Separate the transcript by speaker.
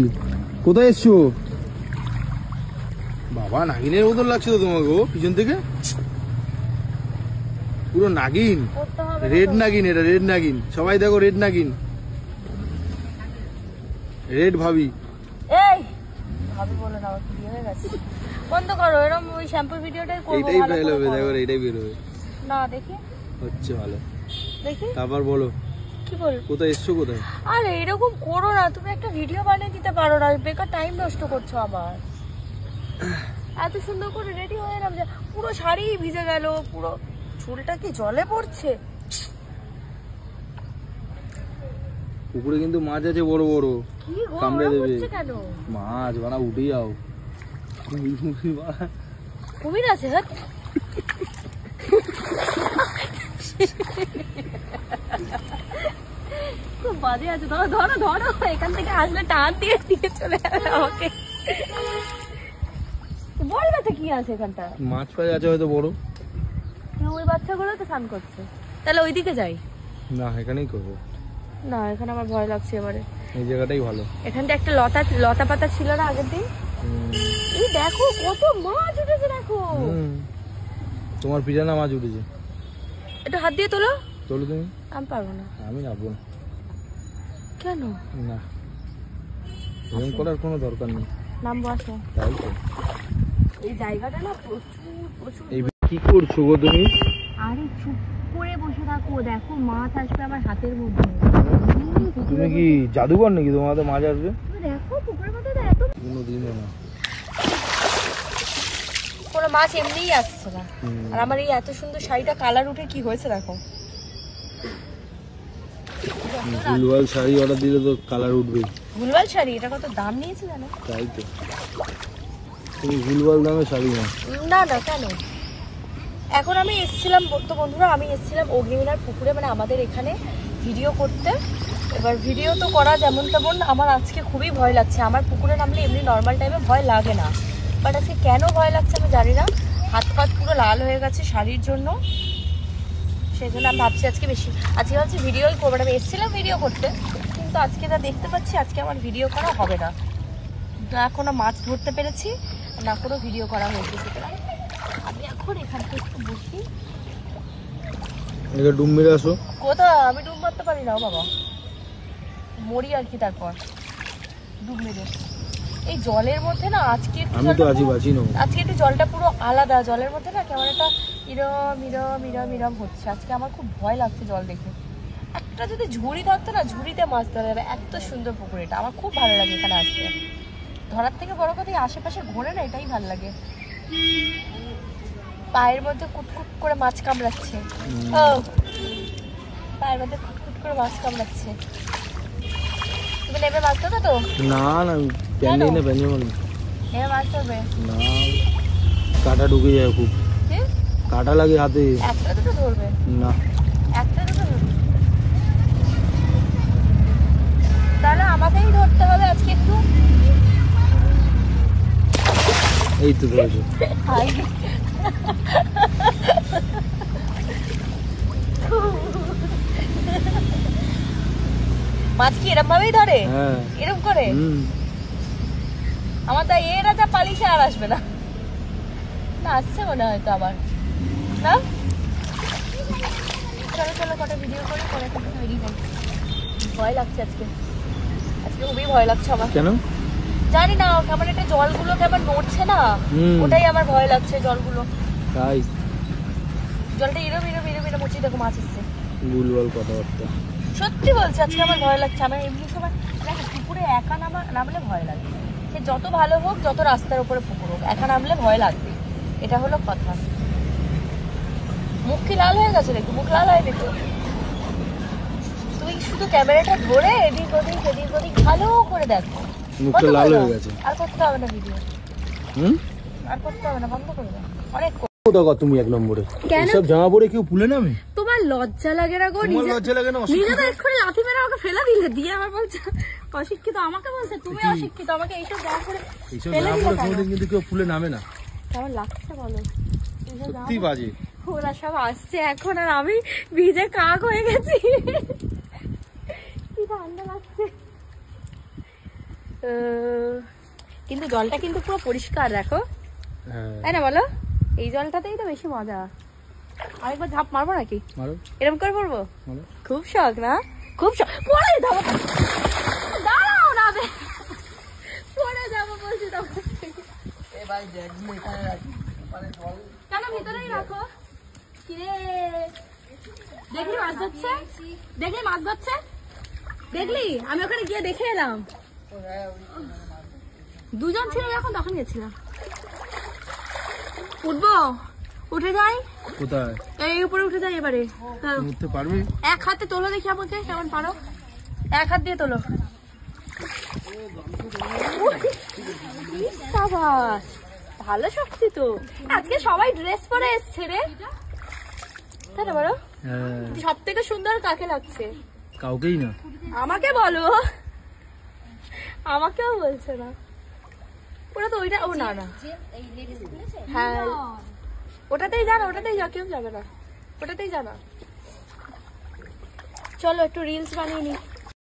Speaker 1: কোথায় এসছো বাবা? নাগিনের মতন লাগছে তো তোমাকে ও পিছন থেকে, পুরো নাগিন, রেড নাগিন। এটা রেড নাগিন, সবাই দেখো রেড নাগিন, রেড ভাবি।
Speaker 2: এই ভাবি বলো না, কি হয়ে গেছে? বন্ধ করো এরকম, ওই শ্যাম্পুর ভিডিওটাই করব।
Speaker 1: এইটাই বের হবে, দেখো এইটাই বের হবে
Speaker 2: না। দেখি
Speaker 1: হচ্ছে ভালো,
Speaker 2: দেখি
Speaker 1: তারপর বলো
Speaker 2: কি বল।
Speaker 1: কোথায় এসছো কোথায়?
Speaker 2: আরে এরকম করো না, তুমি একটা ভিডিও বানিয়ে দিতে পারো না, বেকার টাইম নষ্ট করছো আমার। এত সুন্দর করে রেডি হয়ে এলাম যে পুরো শাড়ি ভিজে গেল, পুরো চুলটা কি জলে পড়ছে।
Speaker 1: পুকুরে কিন্তু মাছ আছে বড় বড়, কামড়ে দেবে।
Speaker 2: কেন
Speaker 1: মাছ বানা উঠে যাও,
Speaker 2: কুমির আছে? হ্যাঁ খুব বাজে আছে। ধরো ধরো ধরো, এখান থেকে আসলে টান দিয়ে দিয়ে চলে যাবে আমাকে। বল না কি আছে এখানটা?
Speaker 1: মাছ পাওয়া আছে হয়তো বড়।
Speaker 2: ওই বাচ্চাগুলো তো স্নান করছে, তাহলে ওইদিকে যাই।
Speaker 1: না এখানেই করবো।
Speaker 2: না এখানে আমার ভয় লাগছে এবারে।
Speaker 1: এই জায়গাটাই ভালো।
Speaker 2: এখানটা একটা লতা পাতা ছিল না আগের দিন? এই দেখো কত মাছ উঠেছে, দেখো।
Speaker 1: তোমার পিছনে মাছ উঠেছে,
Speaker 2: একটু হাত দিয়ে তোলো।
Speaker 1: তোলো তুমি।
Speaker 2: আমি পারবো না।
Speaker 1: আমি নামবো না।
Speaker 2: কেন?
Speaker 1: না এরকম করার কোনো দরকার নেই।
Speaker 2: নামবো, আসো।
Speaker 1: তাই তো,
Speaker 2: এই জায়গাটা না প্রচুর প্রচুর।
Speaker 1: এই কি করছো গো তুমি?
Speaker 2: আরে চুপ করে বসে থাকো, দেখো মাছ আসবে আমার হাতের মধ্যে।
Speaker 1: তুমি কি জাদুকর নাকি তোমাদের মাছ আসবে?
Speaker 2: দেখো পুকুরের মধ্যে তো এত
Speaker 1: কোনোদিনও না,
Speaker 2: কোনো মাছ এমনিই আসছে না। আর আমার এই এত সুন্দর শাড়িটা কালার উঠে কি হয়েছে দেখো।
Speaker 1: ভুলভাল শাড়ি অর্ডার দিলে তো কালার উঠবে।
Speaker 2: ভুলভাল শাড়ি, এটা কত দাম নিয়েছে জানো?
Speaker 1: তাই তো, তুমি ভুলভাল দামে শাড়ি না।
Speaker 2: না না কেন? এখন আমি এসেছিলাম তো বন্ধুরা, আমি এসেছিলাম অগ্নিমিনার পুকুরে, মানে আমাদের এখানে ভিডিও করতে। এবার ভিডিও তো করা যেমন তেমন, আমার আজকে খুবই ভয় লাগছে। আমার পুকুরে নামলে এমনি নর্মাল টাইমে ভয় লাগে না, বাট আজকে কেন ভয় লাগছে আমি জানি না। হাত পাত পুরো লাল হয়ে গেছে শাড়ির জন্য, সেই জন্য আমি ভাবছি আজকে ভাবছি ভিডিওই করবো। আমি এসেছিলাম ভিডিও করতে, কিন্তু আজকে যা দেখতে পাচ্ছি আজকে আমার ভিডিও করা হবে না। না কোনো মাছ ধরতে পেরেছি, না কোনো ভিডিও করা হয়েছে। সুতরাং আমি এখন এখান থেকে একটু বসি।
Speaker 1: ডুব মেরে আসো।
Speaker 2: কোথা? আমি ডুব মারতে পারি না বাবা, মরি আর কি তারপর ডুব মেরে। এই জলের মধ্যে না আজকে
Speaker 1: আমি তো আজই বাঁচি না,
Speaker 2: আজকে একটু জলটা পুরো আলাদা। জলের মধ্যে না কেমন একটা ইরম ইরম ইরম ইরম হচ্ছে। আজকে আমার খুব ভয় লাগছে জল দেখে। একটা যদি ঝুড়ি থাকতো না, ঝুড়িতে মাছ ধরা যাবে। এত সুন্দর পুকুর এটা, আমার খুব ভালো লাগে এখানে আসতে। ধরার থেকে বড় কথা আশেপাশে ঘোরে না, এটাই ভালো লাগে। পায়ের মধ্যে কুটকুট করে মাছ কামড়াচ্ছে। ও পায়ের মধ্যে কুটকুট করে মাছ কামড়াচ্ছে। তুমি নেবে মাছ ধরবে তো?
Speaker 1: না না প্যান্ডেই না প্যান্ডে মানে
Speaker 2: নেবে মাছ ধরবে
Speaker 1: না, কাটা ঢুকে যায় খুব, কাটা লাগে হাতে।
Speaker 2: একটা দুটো ধরবে
Speaker 1: না,
Speaker 2: একটা দুটো ধরবে, তাহলে আমাকেই ধরতে হবে আজকে একটু।
Speaker 1: এই তো ধরেছো।
Speaker 2: মাছ কি এরম ভাবেই ধরে?
Speaker 1: হ্যাঁ
Speaker 2: এরম করে। আমার তো এরা যা পালিশে আর আসবে না। না আসছে মনে হয় তো আবার। না চলো চলো কটা ভিডিও করে পরে বেরিয়ে যাই। ভয় লাগছে আজকে, আজকে খুবই ভয় লাগছে আমার।
Speaker 1: কেন
Speaker 2: জানি না, কেমন একটা জলগুলো কেমন নড়ছে না, ওটাই আমার ভয় লাগছে। জলগুলো
Speaker 1: তাই,
Speaker 2: জলটা এরম এরম এরম এরম হচ্ছে। দেখো মাছ এসছে।
Speaker 1: ভুলভাল কথাবার্তা।
Speaker 2: সত্যি বলছি আজকে আমার ভয় লাগছে। আমার এমনি সময় পুকুরে একা নামলে ভয় লাগে। সে যত ভালো হোক, যত রাস্তার উপরে পুকুর হোক, একা নামলে ভয় লাগবে। এটা হলো কথা। মুখ কি লাল হয়ে গেছে? দেখো মুখ লাল হয়নি তো। তুমি শুধু ক্যামেরাটা ধরে এদিক ওদিক ভালো করে দেখো।
Speaker 1: মুখটা লাল হয়ে গেছে।
Speaker 2: আর করতে হবে না ভিডিও, আর করতে হবে না, বন্ধ করে দাও। অনেক
Speaker 1: তুমি এক নম্বরে সব জামা পরে কেউ পুলে নামে?
Speaker 2: তোমার লজ্জা লাগে না গো?
Speaker 1: লজ্জা লাগে না?
Speaker 2: নিজে তো এক্ষুনি লাথি মেরে আমাকে ফেলে দিলে, দিয়ে আমার বলছে অশিক্ষিত। আমাকে বলছে তুমি অশিক্ষিত, আমাকে এইসব জামা পরে ফেলে দিলে।
Speaker 1: কিন্তু কেউ পুলে নামে না।
Speaker 2: কেমন লাগছে বলো?
Speaker 1: সত্যি বাজে।
Speaker 2: ওরা সব আসছে এখন, আর আমি ভিজে কাক হয়ে গেছি। কি ঠান্ডা লাগছে। কিন্তু জলটা কিন্তু পুরো পরিষ্কার দেখো,
Speaker 1: হ্যাঁ
Speaker 2: তাই না বলো? এই জলটাতেই তো বেশি মজা। আরেকবার ঝাঁপ মারবো নাকি?
Speaker 1: মারো
Speaker 2: এরকম করে পড়বো?
Speaker 1: মারো।
Speaker 2: খুব শখ না? খুব শখ। পড়ে যাবো, দাঁড়াও না, পড়ে যাবো বলছি তো। কেন ভিতরেই রাখো? কিরে দেখলি মাছ ধরছে? দেখলি মাছ ধরছে? দেখলি? আমি ওখানে গিয়ে দেখে এলাম, দুজন ছিল যখন তখন গেছিলাম। উঠবো? উঠে যাই?
Speaker 1: কোথায়?
Speaker 2: এই উপরে উঠে যাই এবারে। হ্যাঁ।
Speaker 1: উঠতে পারবে?
Speaker 2: এক হাতে তোলো দেখি আমাকে, কেমন পারো? এক হাত দিয়ে তোলো। সাবাস, ভালো শক্তি তো। আজকে সবাই ড্রেস পরে এসছে রে, তাই না বলো?
Speaker 1: হ্যাঁ
Speaker 2: সব থেকে সুন্দর কাকে লাগছে?
Speaker 1: কাউকেই না।
Speaker 2: আমাকে বলো, আমাকেও বলছে না। ওটা তো ওইটা, ও না না, হ্যাঁ ওটাতেই জানা, ওটাতেই যা, কেউ যাবে না, ওটাতেই জানা। চলো একটু রিলস বানিয়ে নি।